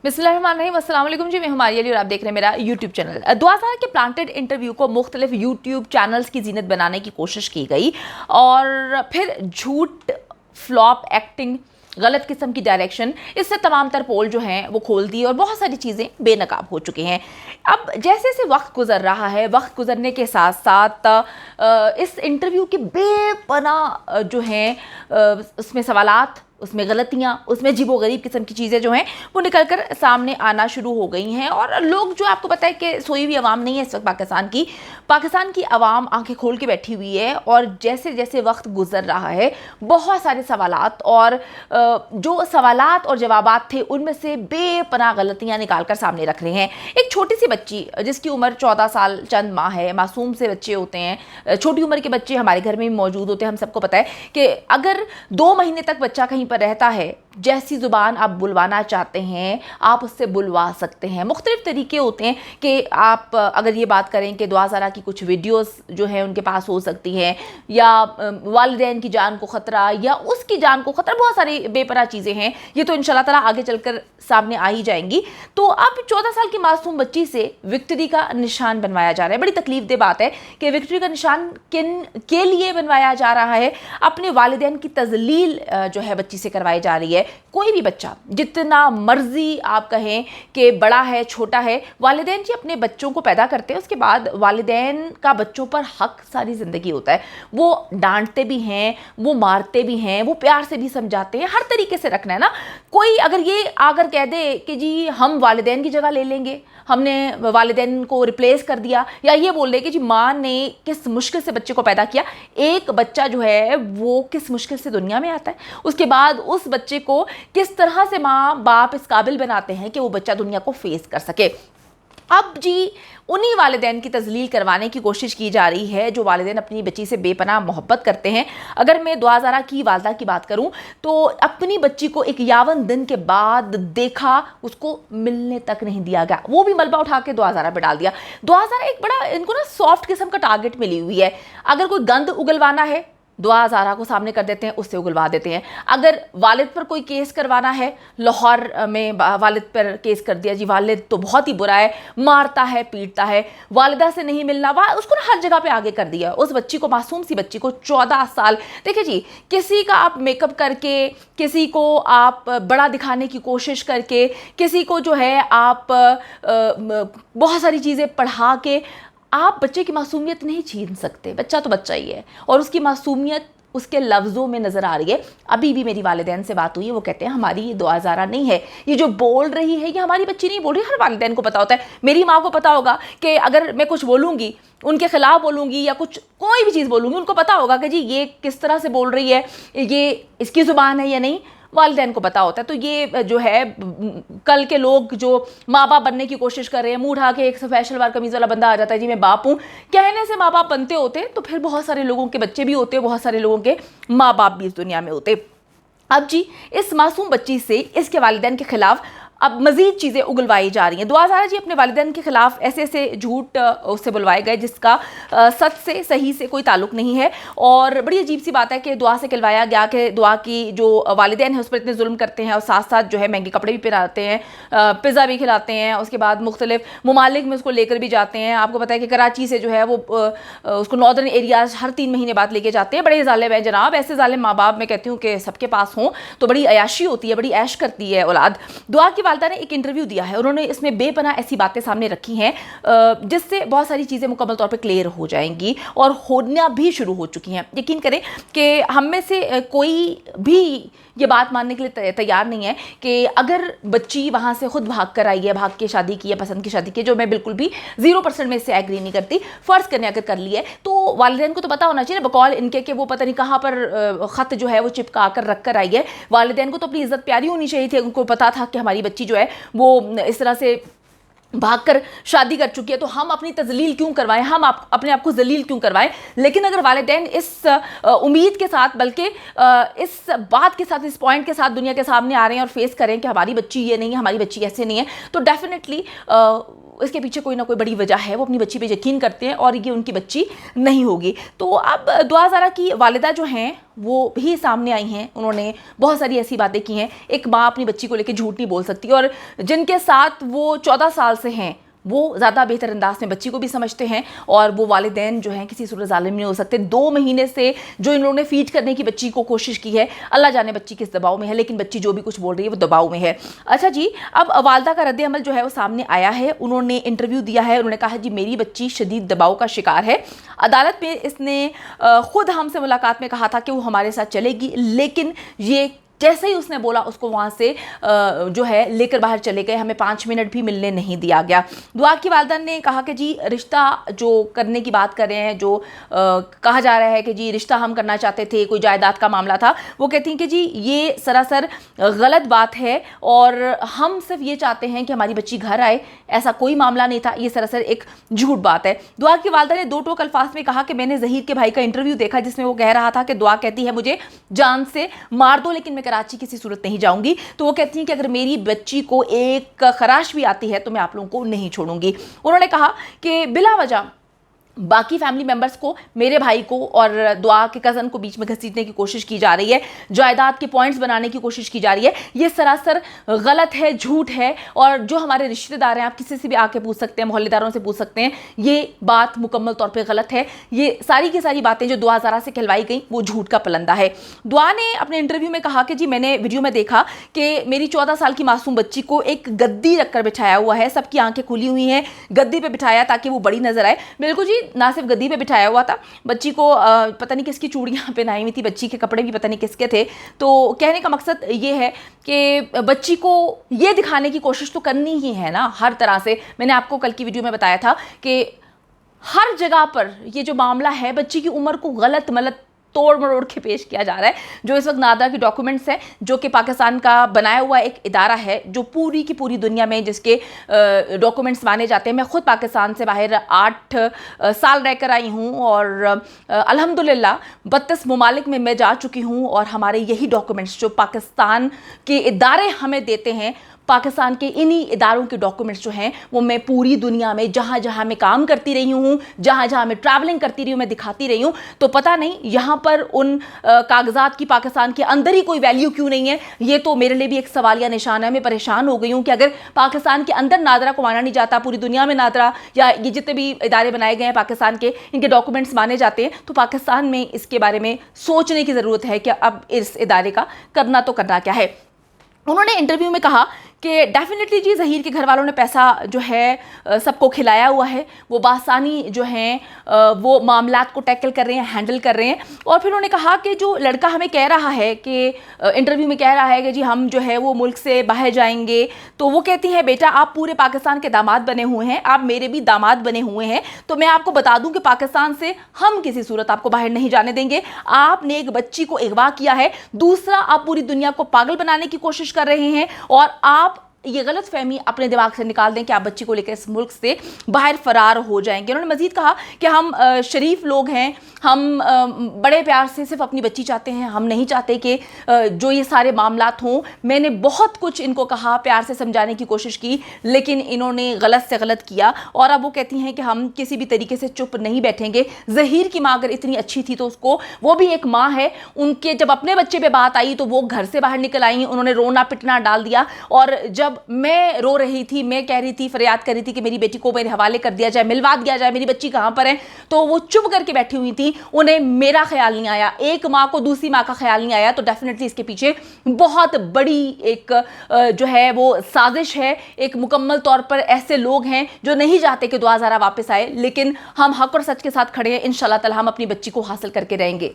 बिस्मिल्लाहिर्रहमानिर्रहीम, अस्सलाम वालेकुम जी। मैं हुमायूं अली और आप देख रहे हैं मेरा यूट्यूब चैनल। दुआ ज़ारा के प्लांटेड इंटरव्यू को मुख्तलिफ यूट्यूब चैनल्स की जीनत बनाने की कोशिश की गई और फिर झूठ, फ्लॉप एक्टिंग, गलत किस्म की डायरेक्शन, इससे तमाम तर पोल जो हैं वो खोल दी और बहुत सारी चीज़ें बेनकाब हो चुकी हैं। अब जैसे जैसे वक्त गुजर रहा है, वक्त गुजरने के साथ साथ इस इंटरव्यू के बेपनाह जो हैं उसमें सवालात, उसमें गलतियाँ, उसमें अजीबोगरीब किस्म की चीज़ें जो हैं वो निकल कर सामने आना शुरू हो गई हैं। और लोग जो, आपको पता है कि सोई हुई आवाम नहीं है इस वक्त पाकिस्तान की आवाम आंखें खोल के बैठी हुई है। और जैसे जैसे वक्त गुजर रहा है बहुत सारे सवालात और जो सवालात और जवाबात थे उनमें से बेपनाह गलतियाँ निकाल कर सामने रख रहे हैं। एक छोटी सी बच्ची जिसकी उम्र 14 साल चंद माह है, मासूम से बच्चे होते हैं, छोटी उम्र के बच्चे हमारे घर में भी मौजूद होते हैं। हम सबको पता है कि अगर 2 महीने तक बच्चा कहीं पर रहता है, जैसी ज़ुबान आप बुलवाना चाहते हैं आप उससे बुलवा सकते हैं। मुख्तलिफ तरीके होते हैं कि आप अगर ये बात करें कि दुआ ज़ारा की कुछ वीडियोस जो हैं उनके पास हो सकती हैं, या वालिदैन की जान को ख़तरा या उसकी जान को ख़तरा, बहुत सारी बेपनाह चीज़ें हैं। ये तो इंशाल्लाह ताला आगे चलकर सामने आ ही जाएंगी। तो अब 14 साल की मासूम बच्ची से विक्ट्री का निशान बनवाया जा रहा है। बड़ी तकलीफ दे बात है कि विक्ट्री का निशान किन के लिए बनवाया जा रहा है। अपने वालिदैन की तज़लील जो है बच्ची से करवाई जा रही है। कोई भी बच्चा जितना मर्जी आप कहें कि बड़ा है छोटा है, वालिदैन जी अपने बच्चों को पैदा करते हैं, उसके बाद वालिदैन का बच्चों पर हक सारी ज़िंदगी होता है। वो डांटते भी हैं, वो मारते भी हैं, वो प्यार से भी समझाते हैं, हर तरीके से रखना है ना। कोई अगर ये आकर कह दे कि जी हम वालिदैन की जगह ले लेंगे, हमने वालिदैन को रिप्लेस कर दिया, या ये बोल दे कि जी माँ ने किस मुश्किल से बच्चे को पैदा किया। एक बच्चा जो है वो किस मुश्किल से दुनिया में आता है, उसके बाद उस बच्चे को किस तरह से माँ बाप इस काबिल बनाते हैं कि वो बच्चा दुनिया को फेस कर सके। अब जी उन्हीं वालिदैन की तज़लील करवाने की कोशिश की जा रही है जो वालिदैन अपनी बच्ची से बेपनाह मोहब्बत करते हैं। अगर मैं दुआ ज़ारा की वालदा की बात करूं तो अपनी बच्ची को 51 दिन के बाद देखा, उसको मिलने तक नहीं दिया गया, वो भी मलबा उठा के दुआ ज़ारा पे डाल दिया। दुआ ज़ारा एक बड़ा, इनको ना सॉफ्ट किस्म का टारगेट मिली हुई है। अगर कोई गंद उगलवाना है दुआ ज़ारा को सामने कर देते हैं, उससे उगलवा देते हैं। अगर वालिद पर कोई केस करवाना है, लाहौर में वालिद पर केस कर दिया, जी वालिद तो बहुत ही बुरा है, मारता है, पीटता है, वालिदा से नहीं मिलना, उसको ना हर जगह पे आगे कर दिया। उस बच्ची को, मासूम सी बच्ची को 14 साल, देखिए जी, किसी का आप मेकअप करके, किसी को आप बड़ा दिखाने की कोशिश करके, किसी को जो है आप बहुत सारी चीज़ें पढ़ा के आप बच्चे की मासूमियत नहीं छीन सकते। बच्चा तो बच्चा ही है और उसकी मासूमियत उसके लफ्ज़ों में नज़र आ रही है। अभी भी मेरी वालिदैन से बात हुई है, वो कहते हैं हमारी ये दुआ ज़ारा नहीं है, ये जो बोल रही है ये हमारी बच्ची नहीं बोल रही। हर वालिदैन को पता होता है, मेरी माँ को पता होगा कि अगर मैं कुछ बोलूँगी, उनके खिलाफ बोलूँगी या कुछ कोई भी चीज़ बोलूँगी, उनको पता होगा कि जी ये किस तरह से बोल रही है, ये इसकी ज़ुबान है या नहीं, वालिदैन को पता होता है। तो ये जो है कल के लोग जो माँ बाप बनने की कोशिश कर रहे हैं, मुँह उठा के एक सफ़ेद शलवार कमीज़ वाला बंदा आ जाता है, जी मैं बाप हूँ, कहने से माँ बाप बनते होते हैं, तो फिर बहुत सारे लोगों के बच्चे भी होते हैं, बहुत सारे लोगों के माँ बाप भी इस दुनिया में होते। अब जी इस मासूम बच्ची से इसके वालिदैन के खिलाफ अब मज़ीद चीज़ें उगलवाई जा रही हैं। दुआ ज़ारा जी अपने वालिदैन के ख़िलाफ़ ऐसे ऐसे झूठ उससे बुलवाए गए जिसका सच से, सही से कोई ताल्लुक़ नहीं है। और बड़ी अजीब सी बात है कि दुआ से कहलवाया गया कि दुआ की जो वालिदैन है उस पर इतने जुल्म करते हैं और साथ साथ जो है महंगे कपड़े भी पहनाते हैं, पिज़्ज़ा भी खिलाते हैं, उसके बाद मुख्तलिफ ममालिक में उसको लेकर भी जाते हैं। आपको पता है कि कराची से जो है वो उसको नॉर्दर्न एरियाज़ हर 3 महीने बाद लेके जाते हैं। बड़े ज़ालिम हैं जनाब, ऐसे ज़ालिम माँ बाप मैं कहती हूँ कि सबके पास हों तो बड़ी अयाशी होती है, बड़ी ऐश करती है औलाद। दुआ की वालिदा ने एक इंटरव्यू दिया है, उन्होंने इसमें बेपनाह ऐसी बातें सामने रखी हैं जिससे बहुत सारी चीज़ें मुकम्मल तौर पे क्लियर हो जाएंगी और होना भी शुरू हो चुकी हैं। यकीन करें कि हम में से कोई भी ये बात मानने के लिए तैयार नहीं है कि अगर बच्ची वहाँ से खुद भाग कर आई है, भाग के शादी की या पसंद की शादी की, जो मैं बिल्कुल भी 0% में इससे एग्री नहीं करती, फ़र्ज़ करने अगर कर ली है तो वालिदैन को तो पता होना चाहिए ना, बकौल इनके कि वो पता नहीं कहाँ पर ख़त जो है वो चिपका कर रख कर आई है। वालिदैन को तो अपनी इज़्ज़त प्यारी होनी चाहिए थी, उनको पता था कि हमारी बच्ची जो है वो इस तरह से भागकर शादी कर चुकी है, तो हम अपनी तज़लील क्यों करवाएं, हम अपने आप को जलील क्यों करवाएं। लेकिन अगर वालिदैन इस उम्मीद के साथ, बल्कि इस बात के साथ, इस पॉइंट के साथ दुनिया के सामने आ रहे हैं और फेस करें कि हमारी बच्ची ये नहीं है, हमारी बच्ची ऐसे नहीं है, तो डेफिनेटली इसके पीछे कोई ना कोई बड़ी वजह है, वो अपनी बच्ची पे यकीन करते हैं और ये उनकी बच्ची नहीं होगी। तो अब दुआ ज़ारा की वालिदा जो हैं वो भी सामने आई हैं, उन्होंने बहुत सारी ऐसी बातें की हैं। एक माँ अपनी बच्ची को लेकर झूठ नहीं बोल सकती, और जिनके साथ वो 14 साल से हैं वो ज़्यादा बेहतर अंदाज में बच्ची को भी समझते हैं, और वो वालिदैन जो हैं किसी सूरत ज़ालिम नहीं हो सकते। 2 महीने से जो इन लोगों ने फीड करने की बच्ची को कोशिश की है, अल्लाह जाने बच्ची किस दबाव में है, लेकिन बच्ची जो भी कुछ बोल रही है वो दबाव में है। अच्छा जी, अब वालदा का रद्द अमल जो है वो सामने आया है। उन्होंने इंटरव्यू दिया है, उन्होंने कहा जी मेरी बच्ची शदीद दबाव का शिकार है। अदालत में इसने खुद हमसे मुलाकात में कहा था कि वो हमारे साथ चलेगी, लेकिन ये जैसे ही उसने बोला उसको वहाँ से जो है लेकर बाहर चले गए, हमें 5 मिनट भी मिलने नहीं दिया गया। दुआ की वालिदा ने कहा कि जी रिश्ता जो करने की बात कर रहे हैं, जो कहा जा रहा है कि जी रिश्ता हम करना चाहते थे, कोई जायदाद का मामला था, वो कहती हैं कि जी ये सरासर गलत बात है और हम सिर्फ ये चाहते हैं कि हमारी बच्ची घर आए, ऐसा कोई मामला नहीं था, ये सरासर एक झूठ बात है। दुआ की वालिदा ने 2 टोक अल्फाज में कहा कि मैंने ज़हीर के भाई का इंटरव्यू देखा जिसमें वो कह रहा था कि दुआ कहती है मुझे जान से मार दो लेकिन मैं कराची किसी सूरत नहीं जाऊंगी। तो वो कहती हैं कि अगर मेरी बच्ची को एक खराश भी आती है तो मैं आप लोगों को नहीं छोड़ूंगी। उन्होंने कहा कि बिला वजह बाकी फैमिली मेंबर्स को, मेरे भाई को और दुआ के कज़न को बीच में घसीटने की कोशिश की जा रही है, जायदाद के पॉइंट्स बनाने की कोशिश की जा रही है। ये सरासर गलत है, झूठ है, और जो हमारे रिश्तेदार हैं, आप किसी से भी आके पूछ सकते हैं, मोहल्लेदारों से पूछ सकते हैं, ये बात मुकम्मल तौर पे गलत है। ये सारी की सारी बातें जो दुआ ज़ारा से कहलवाई गई वो झूठ का पलंदा है। दुआ ने अपने इंटरव्यू में कहा कि जी मैंने वीडियो में देखा कि मेरी 14 साल की मासूम बच्ची को एक गद्दी रखकर बिठाया हुआ है, सबकी आंखें खुली हुई हैं, गद्दी पे बिठाया ताकि वो बड़ी नजर आए। बिल्कुल जी, ना सिर्फ गद्दी पे बिठाया हुआ था, बच्ची को पता नहीं किसकी चूड़ियाँ पहनाई हुई थी, बच्ची के कपड़े भी पता नहीं किसके थे। तो कहने का मकसद ये है कि बच्ची को ये दिखाने की कोशिश तो करनी ही है ना हर तरह से। मैंने आपको कल की वीडियो में बताया था कि हर जगह पर ये जो मामला है, बच्ची की उम्र को गलत मलत तोड़ मरोड़ के पेश किया जा रहा है। जो इस वक्त नादरा की डॉक्यूमेंट्स हैं, जो कि पाकिस्तान का बनाया हुआ एक इदारा है जो पूरी की पूरी दुनिया में जिसके डॉक्यूमेंट्स माने जाते हैं। मैं खुद पाकिस्तान से बाहर 8 साल रहकर आई हूँ और अल्हम्दुलिल्लाह 32 ममालिक में मैं जा चुकी हूँ, और हमारे यही डॉक्यूमेंट्स जो पाकिस्तान के इदारे हमें देते हैं, पाकिस्तान के इन्हीं इदारों के डॉक्यूमेंट्स जो हैं वो मैं पूरी दुनिया में जहाँ जहाँ मैं काम करती रही हूँ, जहाँ जहाँ मैं ट्रैवलिंग करती रही हूँ, मैं दिखाती रही हूँ। तो पता नहीं यहाँ पर उन कागजात की पाकिस्तान के अंदर ही कोई वैल्यू क्यों नहीं है, ये तो मेरे लिए भी एक सवालिया निशान है। मैं परेशान हो गई हूँ कि अगर पाकिस्तान के अंदर नादरा को माना नहीं जाता, पूरी दुनिया में नादरा या ये जितने भी इदारे बनाए गए हैं पाकिस्तान के, इनके डॉक्यूमेंट्स माने जाते हैं, तो पाकिस्तान में इसके बारे में सोचने की ज़रूरत है कि अब इस इदारे का करना तो करना क्या है। उन्होंने इंटरव्यू में कहा कि डेफिनेटली जी ज़हीर के घर वालों ने पैसा जो है सबको खिलाया हुआ है, वो बासानी जो हैं वो मामलात को टैकल कर रहे हैं, हैंडल कर रहे हैं। और फिर उन्होंने कहा कि जो लड़का हमें कह रहा है कि इंटरव्यू में कह रहा है कि जी हम जो है वो मुल्क से बाहर जाएंगे, तो वो कहती हैं बेटा आप पूरे पाकिस्तान के दामाद बने हुए हैं, आप मेरे भी दामाद बने हुए हैं, तो मैं आपको बता दूं कि पाकिस्तान से हम किसी सूरत आपको बाहर नहीं जाने देंगे। आपने एक बच्ची को अगवा किया है, दूसरा आप पूरी दुनिया को पागल बनाने की कोशिश कर रहे हैं, और आप ये गलत फहमी अपने दिमाग से निकाल दें कि आप बच्ची को लेकर इस मुल्क से बाहर फरार हो जाएंगे। उन्होंने मजीद कहा कि हम शरीफ लोग हैं, हम बड़े प्यार से सिर्फ अपनी बच्ची चाहते हैं, हम नहीं चाहते कि जो ये सारे मामलात हों। मैंने बहुत कुछ इनको कहा, प्यार से समझाने की कोशिश की, लेकिन इन्होंने गलत से गलत किया, और अब वो कहती हैं कि हम किसी भी तरीके से चुप नहीं बैठेंगे। ज़हीर की माँ अगर इतनी अच्छी थी तो उसको, वो भी एक माँ है, उनके जब अपने बच्चे पे बात आई तो वो घर से बाहर निकल आई, उन्होंने रोना पिटना डाल दिया। और जब मैं रो रही थी, मैं कह रही थी, फरियाद कर रही थी कि मेरी बेटी को मेरे हवाले कर दिया जाए, मिलवा दिया जाए, मेरी बच्ची कहाँ पर है, तो वो चुप करके बैठी हुई थी, उन्हें मेरा ख्याल नहीं आया, एक माँ को दूसरी माँ का ख्याल नहीं आया। तो डेफिनेटली इसके पीछे बहुत बड़ी एक जो है वो साजिश है। एक मुकम्मल तौर पर ऐसे लोग हैं जो नहीं चाहते कि दुआ ज़ारा वापस आए, लेकिन हम हक और सच के साथ खड़े हैं। इंशाल्लाह ताला हम अपनी बच्ची को हासिल करके रहेंगे।